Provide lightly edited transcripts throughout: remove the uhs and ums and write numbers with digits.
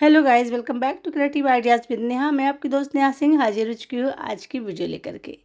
Hello guys, welcome back to creative ideas with Neha. मैं आपकी दोस्त नेहा सिंह हाजिर हो चुकी हूँ आज की वीडियो लेकर के।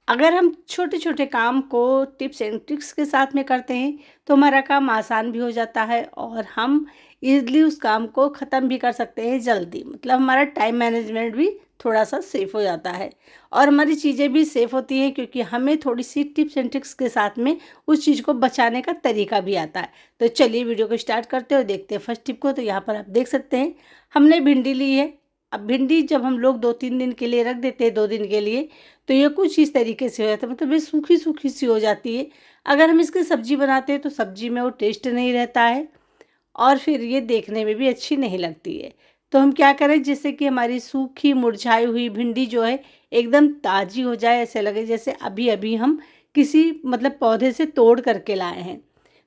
अगर हम छोटे छोटे काम को टिप्स एंड ट्रिक्स के साथ में करते हैं तो हमारा काम आसान भी हो जाता है और हम इजीली उस काम को ख़त्म भी कर सकते हैं जल्दी। मतलब हमारा टाइम मैनेजमेंट भी थोड़ा सा सेफ हो जाता है और हमारी चीज़ें भी सेफ होती हैं, क्योंकि हमें थोड़ी सी टिप्स एंड ट्रिक्स के साथ में उस चीज़ को बचाने का तरीका भी आता है। तो चलिए वीडियो को स्टार्ट करते हैं और देखते हैं फर्स्ट टिप को। तो यहाँ पर आप देख सकते हैं हमने भिंडी ली है। अब भिंडी जब हम लोग 2-3 दिन के लिए रख देते हैं, 2 दिन के लिए, तो ये कुछ इस तरीके से हो जाता है। मतलब ये सूखी सूखी सी हो जाती है। अगर हम इसकी सब्जी बनाते हैं तो सब्जी में वो टेस्ट नहीं रहता है और फिर ये देखने में भी अच्छी नहीं लगती है। तो हम क्या करें, जिससे कि हमारी सूखी मुरझाई हुई भिंडी जो है एकदम ताज़ी हो जाए, ऐसे लगे जैसे अभी अभी हम किसी मतलब पौधे से तोड़ करके लाए हैं।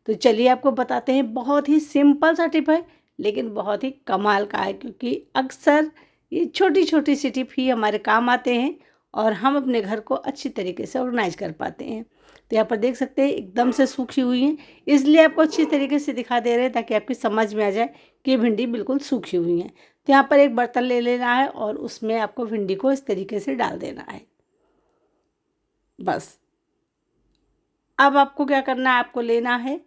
तो चलिए आपको बताते हैं। बहुत ही सिंपल सा टिप है लेकिन बहुत ही कमाल का है, क्योंकि अक्सर ये छोटी छोटी सी टिप ही हमारे काम आते हैं और हम अपने घर को अच्छी तरीके से ऑर्गेनाइज कर पाते हैं। तो यहाँ पर देख सकते हैं एकदम से सूखी हुई हैं, इसलिए आपको अच्छी तरीके से दिखा दे रहे हैं ताकि आपकी समझ में आ जाए कि भिंडी बिल्कुल सूखी हुई हैं। तो यहाँ पर एक बर्तन ले लेना है और उसमें आपको भिंडी को इस तरीके से डाल देना है। बस अब आपको क्या करना है, आपको लेना है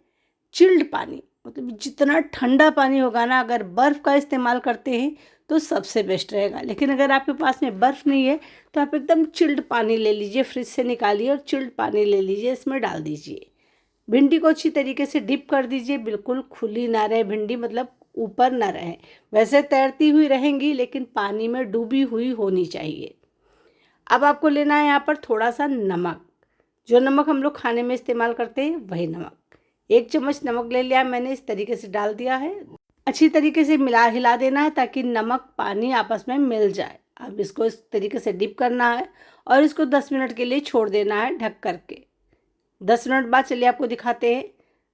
चिल्ड पानी। मतलब जितना ठंडा पानी होगा ना, अगर बर्फ़ का इस्तेमाल करते हैं तो सबसे बेस्ट रहेगा। लेकिन अगर आपके पास में बर्फ़ नहीं है तो आप एकदम चिल्ड पानी ले लीजिए, फ्रिज से निकालिए और चिल्ड पानी ले लीजिए, इसमें डाल दीजिए। भिंडी को अच्छी तरीके से डिप कर दीजिए, बिल्कुल खुली ना रहे भिंडी, मतलब ऊपर ना रहे। वैसे तैरती हुई रहेंगी लेकिन पानी में डूबी हुई होनी चाहिए। अब आपको लेना है यहाँ पर थोड़ा सा नमक। जो नमक हम लोग खाने में इस्तेमाल करते हैं वही नमक। 1 चम्मच नमक ले लिया मैंने, इस तरीके से डाल दिया है। अच्छी तरीके से मिला हिला देना है ताकि नमक पानी आपस में मिल जाए। अब इसको इस तरीके से डिप करना है और इसको 10 मिनट के लिए छोड़ देना है ढक करके। 10 मिनट बाद चलिए आपको दिखाते हैं।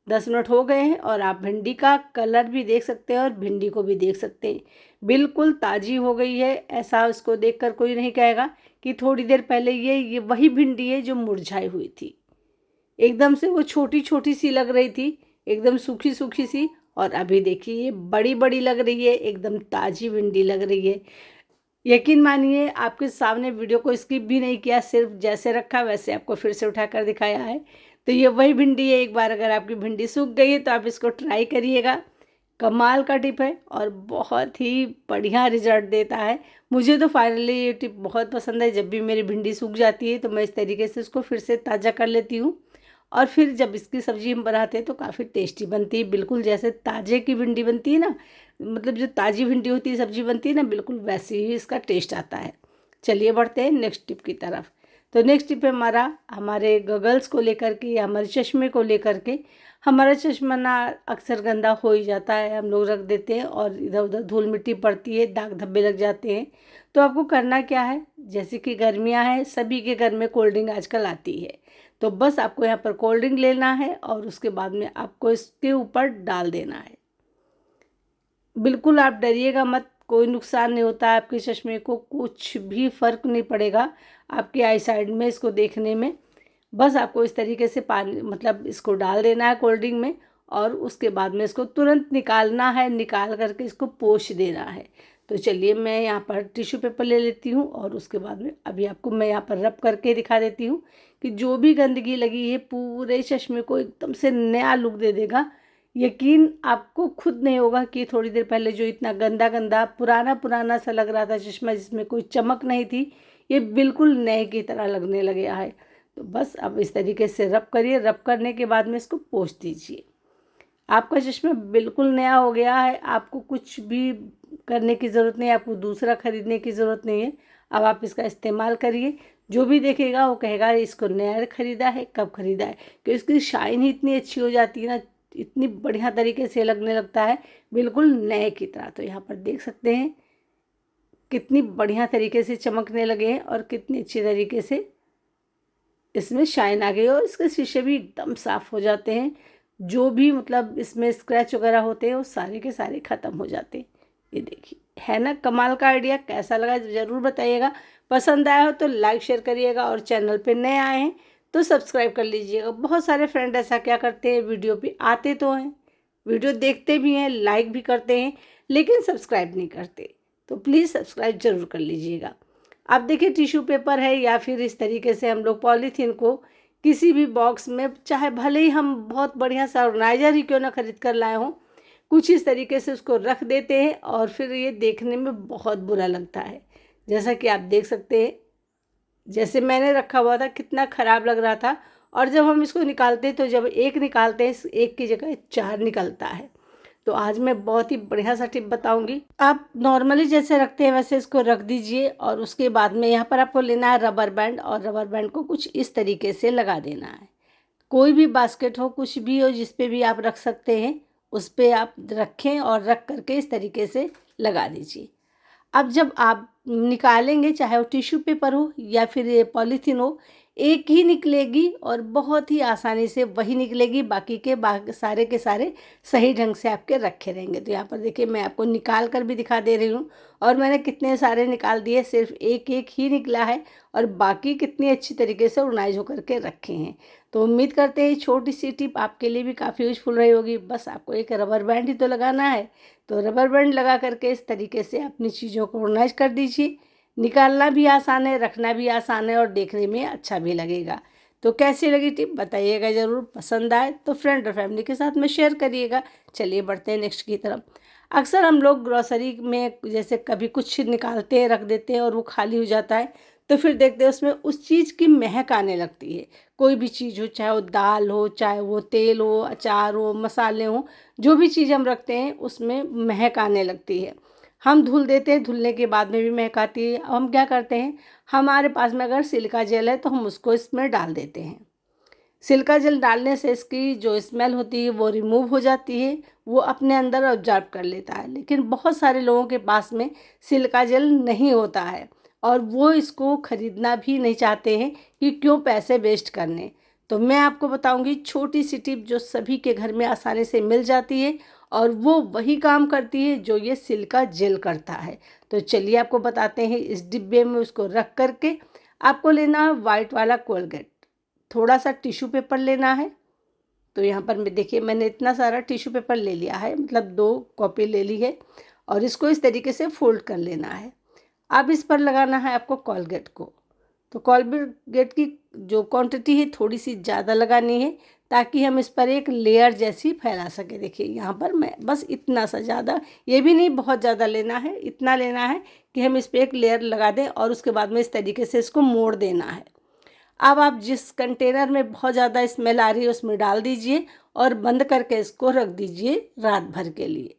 10 मिनट हो गए हैं और आप भिंडी का कलर भी देख सकते हैं और भिंडी को भी देख सकते हैं, बिल्कुल ताज़ी हो गई है। ऐसा उसको देखकर कोई नहीं कहेगा कि थोड़ी देर पहले ये वही भिंडी है जो मुरझाई हुई थी। एकदम से वो छोटी छोटी सी लग रही थी, एकदम सूखी सूखी सी, और अभी देखिए ये बड़ी बड़ी लग रही है, एकदम ताज़ी भिंडी लग रही है। यकीन मानिए आपके सामने वीडियो को स्किप भी नहीं किया, सिर्फ जैसे रखा वैसे आपको फिर से उठाकर दिखाया है। तो ये वही भिंडी है। एक बार अगर आपकी भिंडी सूख गई है तो आप इसको ट्राई करिएगा। कमाल का टिप है और बहुत ही बढ़िया रिजल्ट देता है। मुझे तो फाइनली ये टिप बहुत पसंद है। जब भी मेरी भिंडी सूख जाती है तो मैं इस तरीके से उसको फिर से ताज़ा कर लेती हूँ और फिर जब इसकी सब्ज़ी हम बनाते हैं तो काफ़ी टेस्टी बनती है, बिल्कुल जैसे ताज़े की भिंडी बनती है ना। मतलब जो ताज़ी भिंडी होती है सब्ज़ी बनती है ना, बिल्कुल वैसे ही इसका टेस्ट आता है। चलिए बढ़ते हैं नेक्स्ट टिप की तरफ। तो नेक्स्ट टिप है हमारा हमारे गगल्स को लेकर के या हमारे चश्मे को लेकर के। हमारा चश्मा ना अक्सर गंदा हो ही जाता है, हम लोग रख देते हैं और इधर उधर धूल मिट्टी पड़ती है, दाग धब्बे लग जाते हैं। तो आपको करना क्या है, जैसे कि गर्मियां हैं, सभी के घर में कोल्ड ड्रिंक आजकल आती है। तो बस आपको यहाँ पर कोल्ड ड्रिंक लेना है और उसके बाद में आपको इसके ऊपर डाल देना है। बिल्कुल आप डरिएगा मत, कोई नुकसान नहीं होता है आपके चश्मे को, कुछ भी फ़र्क नहीं पड़ेगा आपकी आई साइड में इसको देखने में। बस आपको इस तरीके से पानी मतलब इसको डाल देना है कोल्ड ड्रिंक में और उसके बाद में इसको तुरंत निकालना है, निकाल करके इसको पोंछ देना है। तो चलिए मैं यहाँ पर टिश्यू पेपर ले लेती हूँ और उसके बाद में अभी आपको मैं यहाँ पर रब करके दिखा देती हूँ कि जो भी गंदगी लगी है पूरे चश्मे को एकदम से नया लुक दे देगा। यकीन आपको खुद नहीं होगा कि थोड़ी देर पहले जो इतना गंदा गंदा पुराना पुराना सा लग रहा था चश्मा, जिसमें कोई चमक नहीं थी, ये बिल्कुल नए की तरह लगने लग गया है। तो बस अब इस तरीके से रब करिए। रब करने के बाद में इसको पोंछ दीजिए। आपका चश्मा बिल्कुल नया हो गया है, आपको कुछ भी करने की ज़रूरत नहीं है, आपको दूसरा ख़रीदने की ज़रूरत नहीं है। अब आप इसका इस्तेमाल करिए, जो भी देखेगा वो कहेगा इसको नया ख़रीदा है, कब ख़रीदा है, क्योंकि इसकी शाइन ही इतनी अच्छी हो जाती है ना, इतनी बढ़िया तरीके से लगने लगता है, बिल्कुल नए की तरह। तो यहाँ पर देख सकते हैं कितनी बढ़िया तरीके से चमकने लगे हैं और कितनी अच्छी तरीके से इसमें शाइन आ गई और इसके शीशे भी एकदम साफ़ हो जाते हैं। जो भी मतलब इसमें स्क्रैच वगैरह होते हैं वो सारे के सारे ख़त्म हो जाते हैं। ये देखिए, है ना कमाल का आइडिया। कैसा लगा ज़रूर बताइएगा। पसंद आया हो तो लाइक शेयर करिएगा और चैनल पे नए आए हैं तो सब्सक्राइब कर लीजिएगा। बहुत सारे फ्रेंड ऐसा क्या करते हैं, वीडियो पे आते तो हैं, वीडियो देखते भी हैं, लाइक भी करते हैं, लेकिन सब्सक्राइब नहीं करते, तो प्लीज़ सब्सक्राइब ज़रूर कर लीजिएगा। अब देखिए टिश्यू पेपर है या फिर इस तरीके से हम लोग पॉलीथीन को किसी भी बॉक्स में, चाहे भले ही हम बहुत बढ़िया सा ऑर्गेनाइजर ही क्यों ना खरीद कर लाए हों, कुछ इस तरीके से उसको रख देते हैं और फिर ये देखने में बहुत बुरा लगता है। जैसा कि आप देख सकते हैं, जैसे मैंने रखा हुआ था कितना ख़राब लग रहा था, और जब हम इसको निकालते हैं तो जब एक निकालते हैं, एक की जगह 4 निकलता है। तो आज मैं बहुत ही बढ़िया सा टिप बताऊंगी। आप नॉर्मली जैसे रखते हैं वैसे इसको रख दीजिए, और उसके बाद में यहाँ पर आपको लेना है रबर बैंड, और रबर बैंड को कुछ इस तरीके से लगा देना है। कोई भी बास्केट हो, कुछ भी हो, जिस पे भी आप रख सकते हैं उस पे आप रखें और रख करके इस तरीके से लगा दीजिए। अब जब आप निकालेंगे, चाहे वो टिश्यू पेपर हो या फिर ये पॉलीथीन हो, एक ही निकलेगी और बहुत ही आसानी से वही निकलेगी, बाकी सारे के सारे सही ढंग से आपके रखे रहेंगे। तो यहाँ पर देखिए मैं आपको निकाल कर भी दिखा दे रही हूँ, और मैंने कितने सारे निकाल दिए, सिर्फ एक एक ही निकला है और बाकी कितनी अच्छी तरीके से ऑर्गेनाइज होकर के रखे हैं। तो उम्मीद करते हैं छोटी सी टिप आपके लिए भी काफ़ी यूजफुल रही होगी। बस आपको एक रबर बैंड ही तो लगाना है, तो रबर बैंड लगा करके इस तरीके से अपनी चीज़ों को ऑर्गेनाइज कर दीजिए। निकालना भी आसान है, रखना भी आसान है और देखने में अच्छा भी लगेगा। तो कैसी लगी टिप बताइएगा ज़रूर। पसंद आए तो फ्रेंड और फैमिली के साथ में शेयर करिएगा। चलिए बढ़ते हैं नेक्स्ट की तरफ। अक्सर हम लोग ग्रोसरी में जैसे कभी कुछ निकालते हैं, रख देते हैं और वो खाली हो जाता है, तो फिर देखते हैं उसमें उस चीज़ की महक आने लगती है। कोई भी चीज़ हो, चाहे वो दाल हो, चाहे वो तेल हो, अचार हो, मसाले हो, जो भी चीज़ हम रखते हैं उसमें महक आने लगती है। हम धुल देते हैं, धुलने के बाद में भी महक आती है। अब हम क्या करते हैं, हमारे पास में अगर सिलिका जेल है तो हम उसको इसमें डाल देते हैं। सिलिका जेल डालने से इसकी जो स्मेल होती है वो रिमूव हो जाती है, वो अपने अंदर ऑब्जर्व कर लेता है। लेकिन बहुत सारे लोगों के पास में सिलिका जेल नहीं होता है और वो इसको ख़रीदना भी नहीं चाहते हैं कि क्यों पैसे वेस्ट करने। तो मैं आपको बताऊंगी छोटी सी टिप जो सभी के घर में आसानी से मिल जाती है, और वो वही काम करती है जो ये सिलिका जेल करता है। तो चलिए आपको बताते हैं। इस डिब्बे में उसको रख करके आपको लेना है वाइट वाला कोलगेट, थोड़ा सा टिश्यू पेपर लेना है। तो यहाँ पर मैं देखिए मैंने इतना सारा टिश्यू पेपर ले लिया है, मतलब 2 कॉपी ले ली है, और इसको इस तरीके से फोल्ड कर लेना है। अब इस पर लगाना है आपको कोलगेट को। तो कोलगेट की जो क्वांटिटी है थोड़ी सी ज़्यादा लगानी है, ताकि हम इस पर एक लेयर जैसी फैला सके। देखिए यहाँ पर मैं बस इतना सा, ज़्यादा ये भी नहीं बहुत ज़्यादा लेना है, इतना लेना है कि हम इस पर एक लेयर लगा दें और उसके बाद में इस तरीके से इसको मोड़ देना है। अब आप जिस कंटेनर में बहुत ज़्यादा स्मेल आ रही है उसमें डाल दीजिए और बंद करके इसको रख दीजिए रात भर के लिए।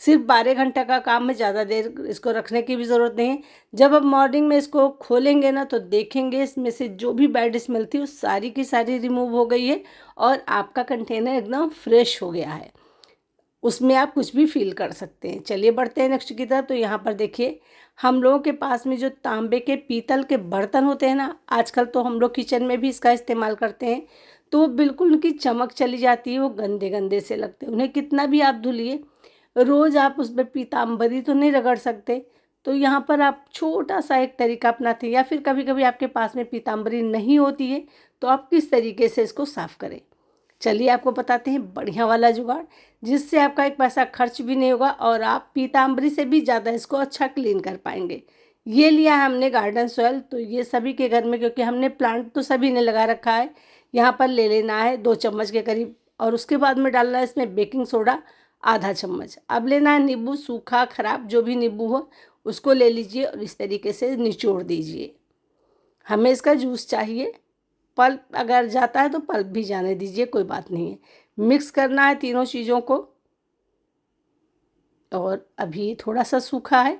सिर्फ 12 घंटा का काम है, ज़्यादा देर इसको रखने की भी ज़रूरत नहीं है। जब आप मॉर्निंग में इसको खोलेंगे ना तो देखेंगे इसमें से जो भी बैड स्मेल थी वो सारी की सारी रिमूव हो गई है और आपका कंटेनर एकदम फ्रेश हो गया है। उसमें आप कुछ भी फील कर सकते हैं। चलिए बढ़ते हैं नेक्स्ट की तरफ। तो यहाँ पर देखिए हम लोगों के पास में जो तांबे के, पीतल के बर्तन होते हैं ना, आजकल तो हम लोग किचन में भी इसका इस्तेमाल करते हैं, तो बिल्कुल उनकी चमक चली जाती है, वो गंदे गंदे से लगते हैं। उन्हें कितना भी आप धुलिए, रोज़ आप उस पर पीताम्बरी तो नहीं रगड़ सकते। तो यहाँ पर आप छोटा सा एक तरीका अपनाते हैं, या फिर कभी कभी आपके पास में पीताम्बरी नहीं होती है तो आप किस तरीके से इसको साफ़ करें। चलिए आपको बताते हैं बढ़िया वाला जुगाड़, जिससे आपका एक पैसा खर्च भी नहीं होगा और आप पीताम्बरी से भी ज़्यादा इसको अच्छा क्लीन कर पाएंगे। ये लिया है हमने गार्डन सॉइल, तो ये सभी के घर में, क्योंकि हमने प्लांट तो सभी ने लगा रखा है। यहाँ पर ले लेना है 2 चम्मच के करीब, और उसके बाद में डालना है इसमें बेकिंग सोडा आधा चम्मच। अब लेना है नींबू, सूखा खराब जो भी नींबू हो उसको ले लीजिए और इस तरीके से निचोड़ दीजिए। हमें इसका जूस चाहिए, पल्प अगर जाता है तो पल्प भी जाने दीजिए, कोई बात नहीं है। मिक्स करना है तीनों चीज़ों को, और अभी थोड़ा सा सूखा है,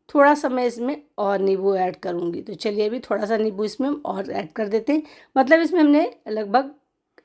थोड़ा सा मैं इसमें और नींबू ऐड करूँगी। तो चलिए अभी थोड़ा सा नींबू इसमें और ऐड कर देते हैं। मतलब इसमें हमने लगभग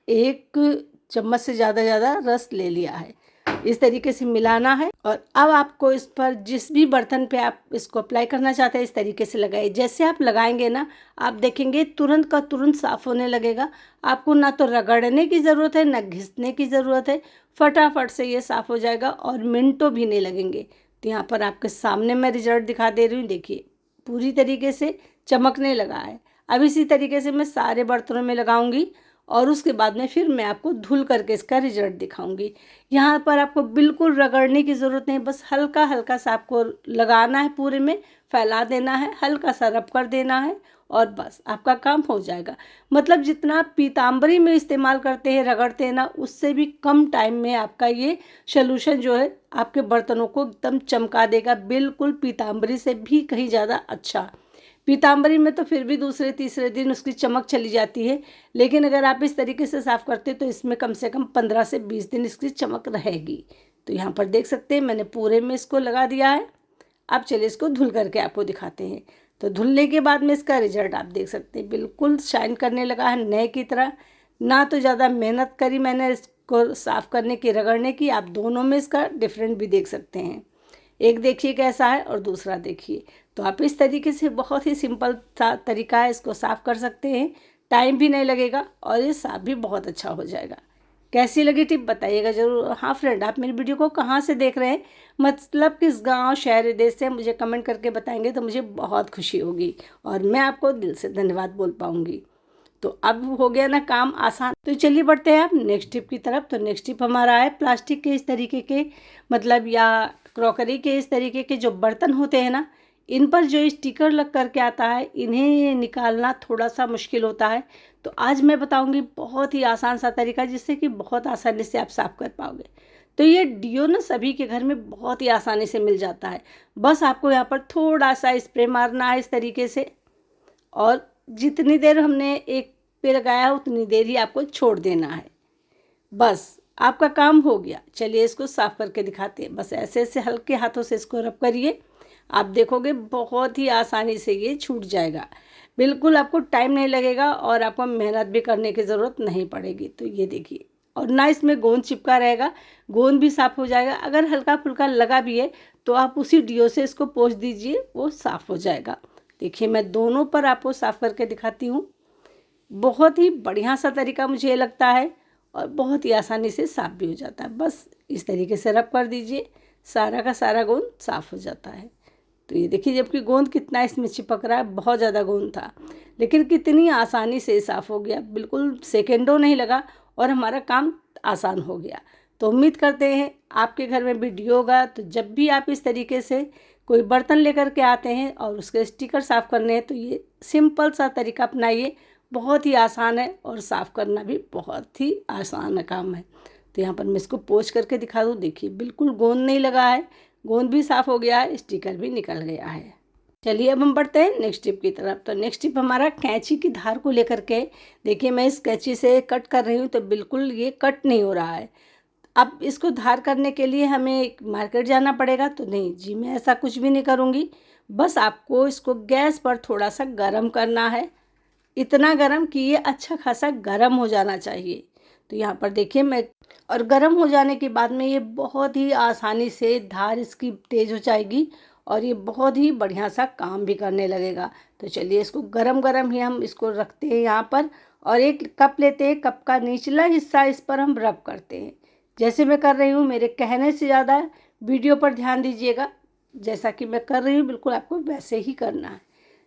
1 चम्मच से ज़्यादा रस ले लिया है। इस तरीके से मिलाना है, और अब आपको इस पर जिस भी बर्तन पे आप इसको अप्लाई करना चाहते हैं इस तरीके से लगाइए। जैसे आप लगाएंगे ना, आप देखेंगे तुरंत का तुरंत साफ़ होने लगेगा। आपको ना तो रगड़ने की ज़रूरत है ना घिसने की ज़रूरत है, फटाफट से ये साफ़ हो जाएगा और मिनटों भी नहीं लगेंगे। तो यहाँ पर आपके सामने मैं रिजल्ट दिखा दे रही हूँ, देखिए पूरी तरीके से चमकने लगा है। अब इसी तरीके से मैं सारे बर्तनों में लगाऊंगी और उसके बाद में फिर मैं आपको धुल करके इसका रिजल्ट दिखाऊंगी। यहाँ पर आपको बिल्कुल रगड़ने की ज़रूरत नहीं, बस हल्का हल्का सा आपको लगाना है, पूरे में फैला देना है, हल्का सा रब कर देना है और बस आपका काम हो जाएगा। मतलब जितना आप पीताम्बरी में इस्तेमाल करते हैं, रगड़ते हैं ना, उससे भी कम टाइम में आपका ये सॉल्यूशन जो है आपके बर्तनों को एकदम चमका देगा, बिल्कुल पीताम्बरी से भी कहीं ज़्यादा अच्छा। पीताम्बरी में तो फिर भी दूसरे तीसरे दिन उसकी चमक चली जाती है, लेकिन अगर आप इस तरीके से साफ़ करते तो इसमें कम से कम 15 से 20 दिन इसकी चमक रहेगी। तो यहाँ पर देख सकते हैं मैंने पूरे में इसको लगा दिया है। अब चलिए इसको धुल करके आपको दिखाते हैं। तो धुलने के बाद में इसका रिजल्ट आप देख सकते हैं, बिल्कुल शाइन करने लगा है नए की तरह। ना तो ज़्यादा मेहनत करी मैंने इसको साफ़ करने की, रगड़ने की। आप दोनों में इसका डिफरेंट भी देख सकते हैं, एक देखिए कैसा है और दूसरा देखिए। तो आप इस तरीके से बहुत ही सिंपल सा तरीका है, इसको साफ़ कर सकते हैं, टाइम भी नहीं लगेगा और ये साफ़ भी बहुत अच्छा हो जाएगा। कैसी लगी टिप बताइएगा ज़रूर। हाँ फ्रेंड, आप मेरी वीडियो को कहाँ से देख रहे हैं, मतलब किस गांव शहर देश से, मुझे कमेंट करके बताएंगे तो मुझे बहुत खुशी होगी और मैं आपको दिल से धन्यवाद बोल पाऊँगी। तो अब हो गया ना काम आसान। तो चलिए बढ़ते हैं आप नेक्स्ट टिप की तरफ। तो नेक्स्ट टिप हमारा है प्लास्टिक के इस तरीके के, मतलब या क्रॉकरी के इस तरीके के जो बर्तन होते हैं ना, इन पर जो स्टिकर लग करके आता है, इन्हें निकालना थोड़ा सा मुश्किल होता है। तो आज मैं बताऊंगी बहुत ही आसान सा तरीका, जिससे कि बहुत आसानी से आप साफ़ कर पाओगे। तो ये डियो ना सभी के घर में बहुत ही आसानी से मिल जाता है। बस आपको यहाँ पर थोड़ा सा स्प्रे मारना है इस तरीके से, और जितनी देर हमने एक पे लगाया उतनी देर ही आपको छोड़ देना है। बस आपका काम हो गया। चलिए इसको साफ़ करके दिखाते हैं। बस ऐसे ऐसे हल्के हाथों से इसको रब करिए, आप देखोगे बहुत ही आसानी से ये छूट जाएगा। बिल्कुल आपको टाइम नहीं लगेगा और आपको मेहनत भी करने की ज़रूरत नहीं पड़ेगी। तो ये देखिए, और ना इसमें गोंद चिपका रहेगा, गोंद भी साफ़ हो जाएगा। अगर हल्का फुल्का लगा भी है तो आप उसी डियो से इसको पोंछ दीजिए, वो साफ़ हो जाएगा। देखिए मैं दोनों पर आपको साफ़ करके दिखाती हूँ। बहुत ही बढ़िया सा तरीका मुझे लगता है और बहुत ही आसानी से साफ़ भी हो जाता है। बस इस तरीके से रब कर दीजिए, सारा का सारा गोंद साफ़ हो जाता है। तो ये देखिए, जबकि गोंद कितना इसमें चिपक रहा है, बहुत ज़्यादा गोंद था, लेकिन कितनी आसानी से साफ़ हो गया, बिल्कुल सेकेंडों नहीं लगा और हमारा काम आसान हो गया। तो उम्मीद करते हैं आपके घर में भी डियो होगा। तो जब भी आप इस तरीके से कोई बर्तन लेकर के आते हैं और उसके स्टिकर साफ़ करने हैं, तो ये सिंपल सा तरीका अपनाइए, बहुत ही आसान है और साफ़ करना भी बहुत ही आसान काम है। तो यहाँ पर मैं इसको पोंछ करके दिखा दूँ। देखिए बिल्कुल गोंद नहीं लगा है, गोंद भी साफ़ हो गया है, स्टिकर भी निकल गया है। चलिए अब हम बढ़ते हैं नेक्स्ट टिप की तरफ। तो नेक्स्ट टिप हमारा कैंची की धार को लेकर के। देखिए मैं इस कैंची से कट कर रही हूँ तो बिल्कुल ये कट नहीं हो रहा है। अब इसको धार करने के लिए हमें मार्केट जाना पड़ेगा, तो नहीं जी, मैं ऐसा कुछ भी नहीं करूँगी। बस आपको इसको गैस पर थोड़ा सा गर्म करना है, इतना गर्म कि ये अच्छा खासा गर्म हो जाना चाहिए। तो यहाँ पर देखिए मैं, और गर्म हो जाने के बाद में ये बहुत ही आसानी से धार इसकी तेज़ हो जाएगी और ये बहुत ही बढ़िया सा काम भी करने लगेगा। तो चलिए इसको गरम गरम ही हम इसको रखते हैं यहाँ पर, और एक कप लेते हैं, कप का निचला हिस्सा इस पर हम रब करते हैं, जैसे मैं कर रही हूँ। मेरे कहने से ज़्यादा वीडियो पर ध्यान दीजिएगा, जैसा कि मैं कर रही हूँ बिल्कुल आपको वैसे ही करना है।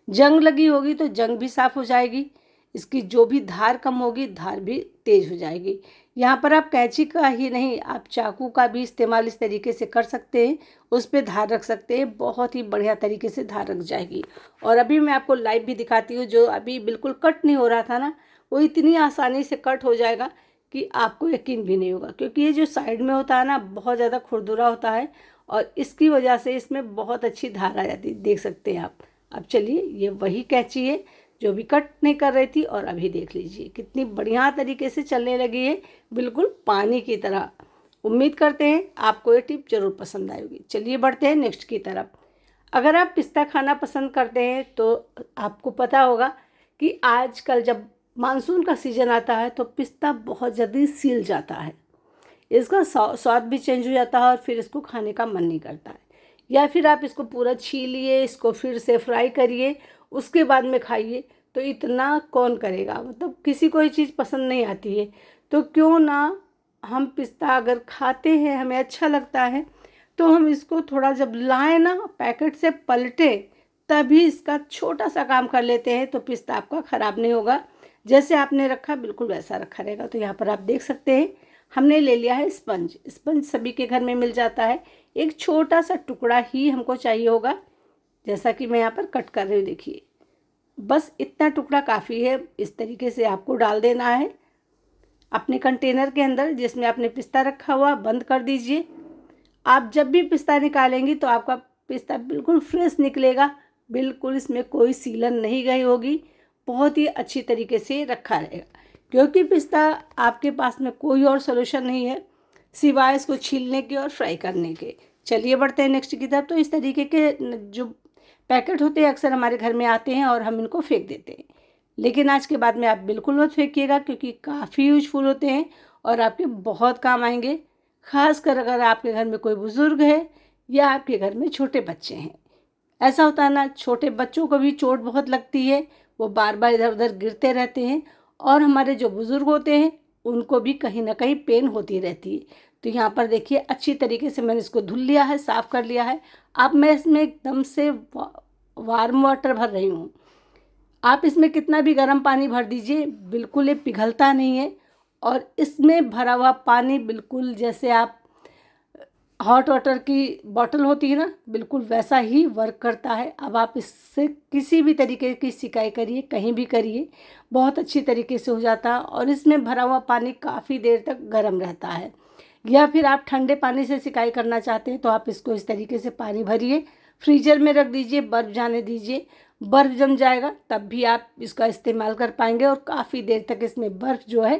जंग लगी होगी तो जंग भी साफ़ हो जाएगी, इसकी जो भी धार कम होगी धार भी तेज़ हो जाएगी। यहाँ पर आप कैंची का ही नहीं, आप चाकू का भी इस्तेमाल इस तरीके से कर सकते हैं, उस पर धार रख सकते हैं, बहुत ही बढ़िया तरीके से धार रख जाएगी। और अभी मैं आपको लाइव भी दिखाती हूँ, जो अभी बिल्कुल कट नहीं हो रहा था ना, वो इतनी आसानी से कट हो जाएगा कि आपको यकीन भी नहीं होगा, क्योंकि ये जो साइड में होता है ना, बहुत ज़्यादा खुरदुरा होता है और इसकी वजह से इसमें बहुत अच्छी धार आ जाती है, देख सकते हैं आप। अब चलिए, ये वही कैंची है जो भी कट नहीं कर रही थी, और अभी देख लीजिए कितनी बढ़िया तरीके से चलने लगी है, बिल्कुल पानी की तरह। उम्मीद करते हैं आपको ये टिप ज़रूर पसंद आएगी। चलिए बढ़ते हैं नेक्स्ट की तरफ। अगर आप पिस्ता खाना पसंद करते हैं तो आपको पता होगा कि आजकल जब मानसून का सीज़न आता है तो पिस्ता बहुत जल्दी सील जाता है, इसका स्वाद भी चेंज हो जाता है और फिर इसको खाने का मन नहीं करता है। या फिर आप इसको पूरा छीलिए, इसको फिर से फ्राई करिए, उसके बाद में खाइए, तो इतना कौन करेगा, मतलब किसी को ये चीज़ पसंद नहीं आती है। तो क्यों ना हम पिस्ता अगर खाते हैं, हमें अच्छा लगता है, तो हम इसको थोड़ा जब लाएं ना पैकेट से पलटे, तभी इसका छोटा सा काम कर लेते हैं, तो पिस्ता आपका ख़राब नहीं होगा। जैसे आपने रखा बिल्कुल वैसा रखा रहेगा। तो यहाँ पर आप देख सकते हैं हमने ले लिया है स्पंज। स्पंज सभी के घर में मिल जाता है। एक छोटा सा टुकड़ा ही हमको चाहिए होगा, जैसा कि मैं यहाँ पर कट कर रही हूँ। देखिए बस इतना टुकड़ा काफ़ी है। इस तरीके से आपको डाल देना है अपने कंटेनर के अंदर जिसमें आपने पिस्ता रखा हुआ। बंद कर दीजिए। आप जब भी पिस्ता निकालेंगी तो आपका पिस्ता बिल्कुल फ्रेश निकलेगा, बिल्कुल इसमें कोई सीलन नहीं गई होगी, बहुत ही अच्छी तरीके से रखा रहेगा। क्योंकि पिस्ता आपके पास में कोई और सोल्यूशन नहीं है सिवाय इसको छीलने के और फ्राई करने के। चलिए बढ़ते हैं नेक्स्ट की तरफ। तो इस तरीके के जो पैकेट होते हैं अक्सर हमारे घर में आते हैं और हम इनको फेंक देते हैं, लेकिन आज के बाद में आप बिल्कुल मत फेंकिएगा क्योंकि काफ़ी यूजफुल होते हैं और आपके बहुत काम आएंगे। खासकर अगर आपके घर में कोई बुज़ुर्ग है या आपके घर में छोटे बच्चे हैं। ऐसा होता है ना, छोटे बच्चों को भी चोट बहुत लगती है, वो बार बार इधर उधर गिरते रहते हैं, और हमारे जो बुज़ुर्ग होते हैं उनको भी कहीं ना कहीं पेन होती रहती है। तो यहाँ पर देखिए अच्छी तरीके से मैंने इसको धुल लिया है, साफ़ कर लिया है। अब मैं इसमें एकदम से वार्म वाटर भर रही हूँ। आप इसमें कितना भी गर्म पानी भर दीजिए बिल्कुल ये पिघलता नहीं है, और इसमें भरा हुआ पानी बिल्कुल जैसे आप हॉट वाटर की बॉटल होती है ना, बिल्कुल वैसा ही वर्क करता है। अब आप इससे किसी भी तरीके की सिकाई करिए, कहीं भी करिए, बहुत अच्छी तरीके से हो जाता है। और इसमें भरा हुआ पानी काफ़ी देर तक गर्म रहता है। या फिर आप ठंडे पानी से सिकाई करना चाहते हैं तो आप इसको इस तरीके से पानी भरिए, फ्रीजर में रख दीजिए, बर्फ़ जाने दीजिए। बर्फ़ जम जाएगा तब भी आप इसका इस्तेमाल कर पाएंगे, और काफ़ी देर तक इसमें बर्फ़ जो है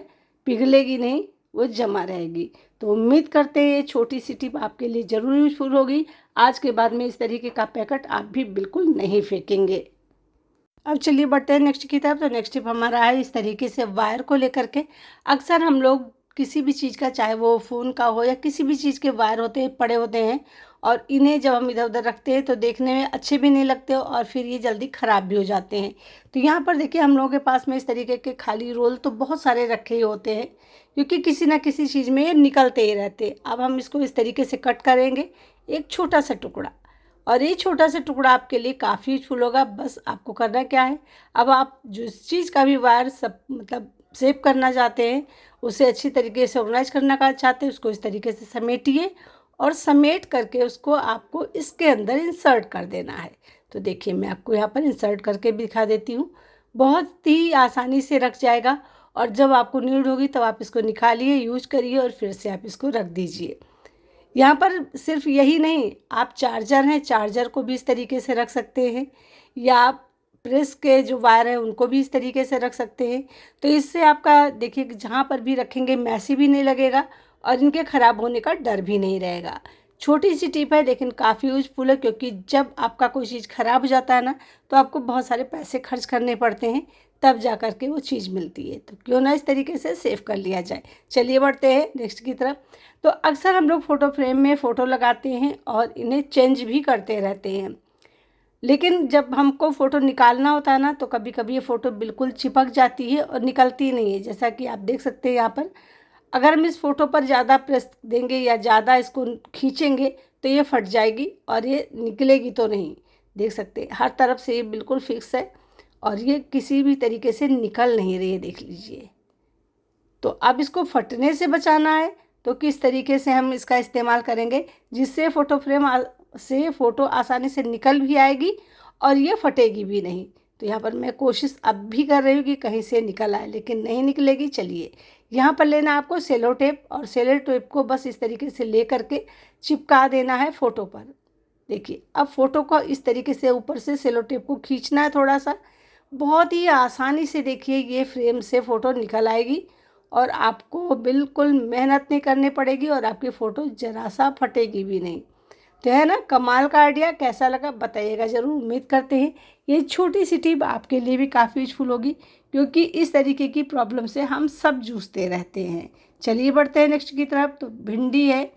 पिघलेगी नहीं, वो जमा रहेगी। तो उम्मीद करते हैं ये छोटी सी टिप आपके लिए ज़रूर यूज़फुल होगी। आज के बाद में इस तरीके का पैकेट आप भी बिल्कुल नहीं फेंकेंगे। अब चलिए बढ़ते हैं नेक्स्ट की तरफ। तो नेक्स्ट टिप हमारा है इस तरीके से वायर को लेकर के। अक्सर हम लोग किसी भी चीज़ का, चाहे वो फ़ोन का हो या किसी भी चीज़ के वायर होते हैं, पड़े होते हैं, और इन्हें जब हम इधर उधर रखते हैं तो देखने में अच्छे भी नहीं लगते और फिर ये जल्दी ख़राब भी हो जाते हैं। तो यहाँ पर देखिए हम लोगों के पास में इस तरीके के खाली रोल तो बहुत सारे रखे ही होते हैं, क्योंकि किसी ना किसी चीज़ में ये निकलते ही रहते हैं। अब हम इसको इस तरीके से कट करेंगे, एक छोटा सा टुकड़ा, और ये छोटा सा टुकड़ा आपके लिए काफ़ी यूजफुल होगा। बस आपको करना क्या है, अब आप जिस चीज़ का भी वायर सब मतलब सेव करना चाहते हैं, उसे अच्छी तरीके से ऑर्गेनाइज करना का चाहते हैं, उसको इस तरीके से समेटिए, और समेट करके उसको आपको इसके अंदर इंसर्ट कर देना है। तो देखिए मैं आपको यहाँ पर इंसर्ट करके भी दिखा देती हूँ। बहुत ही आसानी से रख जाएगा, और जब आपको नीड होगी तब आप इसको निकालिए, यूज करिए, और फिर से आप इसको रख दीजिए। यहाँ पर सिर्फ यही नहीं, आप चार्जर हैं, चार्जर को भी इस तरीके से रख सकते हैं, या आप प्रेस के जो वायर हैं उनको भी इस तरीके से रख सकते हैं। तो इससे आपका देखिए जहाँ पर भी रखेंगे मैसी भी नहीं लगेगा, और इनके ख़राब होने का डर भी नहीं रहेगा। छोटी सी टिप है लेकिन काफ़ी यूजफुल है, क्योंकि जब आपका कोई चीज़ ख़राब हो जाता है ना, तो आपको बहुत सारे पैसे खर्च करने पड़ते हैं, तब जा कर के वो चीज़ मिलती है। तो क्यों ना इस तरीके से सेव कर लिया जाए। चलिए बढ़ते हैं नेक्स्ट की तरफ। तो अक्सर हम लोग फ़ोटो फ्रेम में फ़ोटो लगाते हैं और इन्हें चेंज भी करते रहते हैं, लेकिन जब हमको फ़ोटो निकालना होता है ना, तो कभी कभी ये फ़ोटो बिल्कुल चिपक जाती है और निकलती नहीं है। जैसा कि आप देख सकते हैं यहाँ पर, अगर हम इस फ़ोटो पर ज़्यादा प्रेस देंगे या ज़्यादा इसको खींचेंगे तो ये फट जाएगी और ये निकलेगी तो नहीं। देख सकते हैं हर तरफ से ये बिल्कुल फिक्स है, और ये किसी भी तरीके से निकल नहीं रही है, देख लीजिए। तो अब इसको फटने से बचाना है तो किस तरीके से हम इसका इस्तेमाल करेंगे जिससे फ़ोटो फ्रेम से फ़ोटो आसानी से निकल भी आएगी और ये फटेगी भी नहीं। तो यहाँ पर मैं कोशिश अब भी कर रही हूँ कि कहीं से निकल आए, लेकिन नहीं निकलेगी। चलिए यहाँ पर लेना आपको सेलो टेप, और सेलो टेप को बस इस तरीके से ले करके चिपका देना है फ़ोटो पर। देखिए अब फ़ोटो को इस तरीके से ऊपर से सेलो टेप को खींचना है थोड़ा सा, बहुत ही आसानी से देखिए ये फ्रेम से फ़ोटो निकल आएगी, और आपको बिल्कुल मेहनत नहीं करनी पड़ेगी, और आपकी फ़ोटो ज़रा सा फटेगी भी नहीं। तो है ना कमाल का आइडिया, कैसा लगा बताइएगा ज़रूर। उम्मीद करते हैं ये छोटी सी टिप आपके लिए भी काफ़ी यूजफुल होगी, क्योंकि इस तरीके की प्रॉब्लम से हम सब जूझते रहते हैं। चलिए बढ़ते हैं नेक्स्ट की तरफ। तो भिंडी है।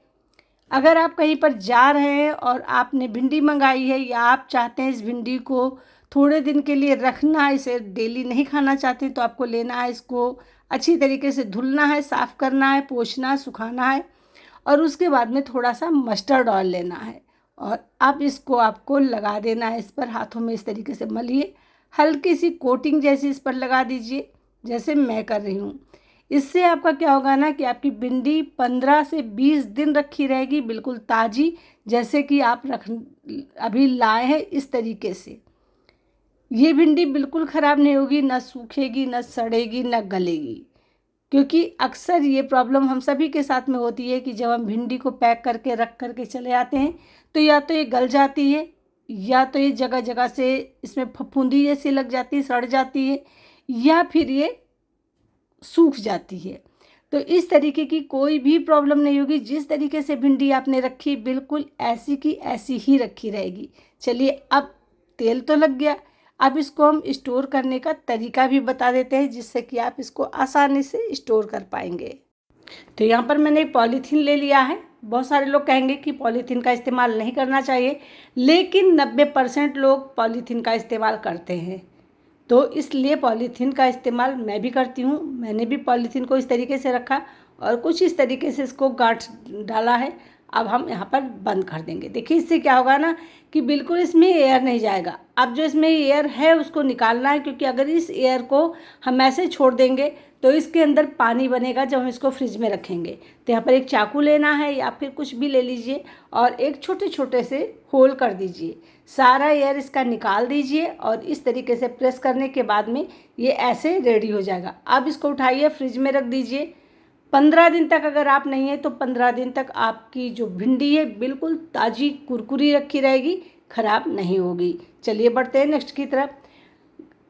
अगर आप कहीं पर जा रहे हैं और आपने भिंडी मंगाई है, या आप चाहते हैं इस भिंडी को थोड़े दिन के लिए रखना, इसे डेली नहीं खाना चाहते, तो आपको लेना है, इसको अच्छी तरीके से धुलना है, साफ़ करना है, पोंछना, सुखाना है, और उसके बाद में थोड़ा सा मस्टर्ड ऑयल लेना है, और अब इसको आपको लगा देना है इस पर। हाथों में इस तरीके से मलिए, हल्की सी कोटिंग जैसी इस पर लगा दीजिए। जैसे मैं कर रही हूँ। इससे आपका क्या होगा ना कि आपकी भिंडी 15 से 20 दिन रखी रहेगी, बिल्कुल ताज़ी, जैसे कि आप अभी लाए हैं इस तरीके से। ये भिंडी बिल्कुल ख़राब नहीं होगी, ना सूखेगी, ना सड़ेगी, ना गलेगी। क्योंकि अक्सर ये प्रॉब्लम हम सभी के साथ में होती है कि जब हम भिंडी को पैक करके रख करके चले आते हैं तो या तो ये गल जाती है, या तो ये जगह जगह से इसमें फफूंदी जैसी लग जाती है, सड़ जाती है, या फिर ये सूख जाती है। तो इस तरीके की कोई भी प्रॉब्लम नहीं होगी। जिस तरीके से भिंडी आपने रखी बिल्कुल ऐसी की ऐसी ही रखी रहेगी। चलिए, अब तेल तो लग गया, अब इसको हम स्टोर करने का तरीका भी बता देते हैं, जिससे कि आप इसको आसानी से स्टोर कर पाएंगे। तो यहाँ पर मैंने एक पॉलीथीन ले लिया है। बहुत सारे लोग कहेंगे कि पॉलीथीन का इस्तेमाल नहीं करना चाहिए, लेकिन 90% लोग पॉलीथीन का इस्तेमाल करते हैं। तो इसलिए पॉलीथीन का इस्तेमाल मैं भी करती हूँ। मैंने भी पॉलीथीन को इस तरीके से रखा और कुछ इस तरीके से इसको गांठ डाला है। अब हम यहाँ पर बंद कर देंगे। देखिए, इससे क्या होगा ना कि बिल्कुल इसमें एयर नहीं जाएगा। अब जो इसमें एयर है उसको निकालना है, क्योंकि अगर इस एयर को हम ऐसे छोड़ देंगे तो इसके अंदर पानी बनेगा जब हम इसको फ्रिज में रखेंगे। तो यहाँ पर एक चाकू लेना है या फिर कुछ भी ले लीजिए और एक छोटे छोटे से होल कर दीजिए। सारा एयर इसका निकाल दीजिए और इस तरीके से प्रेस करने के बाद में ये ऐसे रेडी हो जाएगा। अब इसको उठाइए, फ्रिज में रख दीजिए। 15 दिन तक अगर आप नहीं है तो 15 दिन तक आपकी जो भिंडी है बिल्कुल ताज़ी कुरकुरी रखी रहेगी, ख़राब नहीं होगी। चलिए बढ़ते हैं नेक्स्ट की तरफ।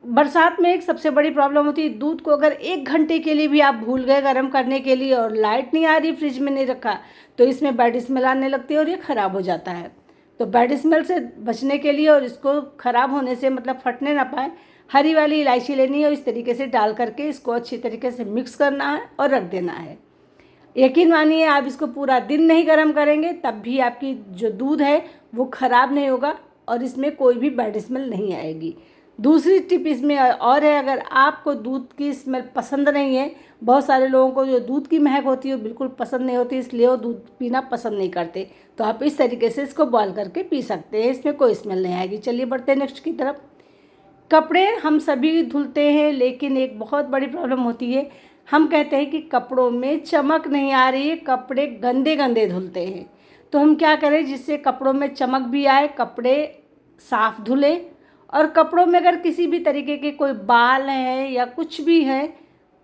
बरसात में एक सबसे बड़ी प्रॉब्लम होती है, दूध को अगर 1 घंटे के लिए भी आप भूल गए गर्म करने के लिए और लाइट नहीं आ रही, फ्रिज में नहीं रखा, तो इसमें बैड स्मेल आने लगती है और ये ख़राब हो जाता है। तो बैड स्मेल से बचने के लिए और इसको ख़राब होने से मतलब फटने ना पाए, हरी वाली इलायची लेनी है और इस तरीके से डाल करके इसको अच्छी तरीके से मिक्स करना है और रख देना है। यकीन मानिए, आप इसको पूरा दिन नहीं गर्म करेंगे तब भी आपकी जो दूध है वो ख़राब नहीं होगा और इसमें कोई भी बैड स्मेल नहीं आएगी। दूसरी टिप इसमें और है, अगर आपको दूध की स्मेल पसंद नहीं है, बहुत सारे लोगों को जो दूध की महक होती है वो बिल्कुल पसंद नहीं होती, इसलिए वो दूध पीना पसंद नहीं करते, तो आप इस तरीके से इसको बॉयल करके पी सकते हैं, इसमें कोई स्मेल नहीं आएगी। चलिए बढ़ते हैं नेक्स्ट की तरफ। कपड़े हम सभी धुलते हैं, लेकिन एक बहुत बड़ी प्रॉब्लम होती है, हम कहते हैं कि कपड़ों में चमक नहीं आ रही है, कपड़े गंदे गंदे धुलते हैं। तो हम क्या करें जिससे कपड़ों में चमक भी आए, कपड़े साफ़ धुलें और कपड़ों में अगर किसी भी तरीके के कोई बाल हैं या कुछ भी है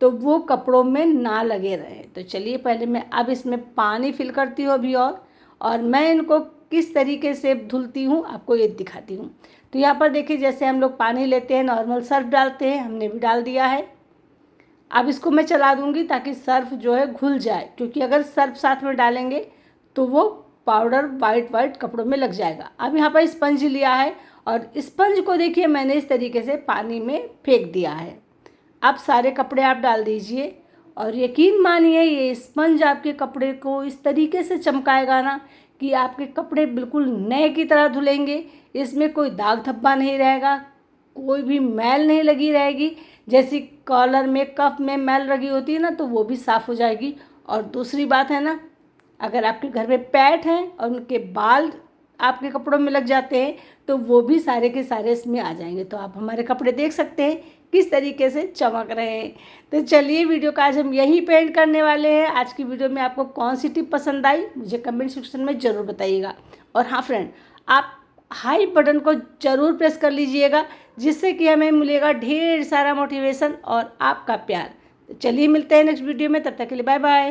तो वो कपड़ों में ना लगे रहे। तो चलिए, पहले मैं अब इसमें पानी फिल करती हूँ अभी और मैं इनको किस तरीके से धुलती हूँ आपको ये दिखाती हूँ। तो यहाँ पर देखिए, जैसे हम लोग पानी लेते हैं, नॉर्मल सर्फ डालते हैं, हमने भी डाल दिया है। अब इसको मैं चला दूँगी ताकि सर्फ जो है घुल जाए, क्योंकि अगर सर्फ साथ में डालेंगे तो वो पाउडर वाइट कपड़ों में लग जाएगा। अब यहाँ पर स्पंज लिया है और स्पंज को देखिए मैंने इस तरीके से पानी में फेंक दिया है। अब सारे कपड़े आप डाल दीजिए और यकीन मानिए ये स्पंज आपके कपड़े को इस तरीके से चमकाएगा ना कि आपके कपड़े बिल्कुल नए की तरह धुलेंगे। इसमें कोई दाग धब्बा नहीं रहेगा, कोई भी मैल नहीं लगी रहेगी। जैसी कॉलर में, कफ में मैल लगी होती है ना, तो वो भी साफ़ हो जाएगी। और दूसरी बात है ना, अगर आपके घर में पेट हैं और उनके बाल आपके कपड़ों में लग जाते हैं तो वो भी सारे के सारे इसमें आ जाएंगे। तो आप हमारे कपड़े देख सकते हैं किस तरीके से चमक रहे हैं। तो चलिए, वीडियो का आज हम यहीं पे एंड करने वाले हैं। आज की वीडियो में आपको कौन सी टिप पसंद आई मुझे कमेंट सेक्शन में ज़रूर बताइएगा। और हाँ फ्रेंड, आप हाई बटन को ज़रूर प्रेस कर लीजिएगा, जिससे कि हमें मिलेगा ढेर सारा मोटिवेशन और आपका प्यार। तो चलिए, मिलते हैं नेक्स्ट वीडियो में, तब तक के लिए बाय बाय।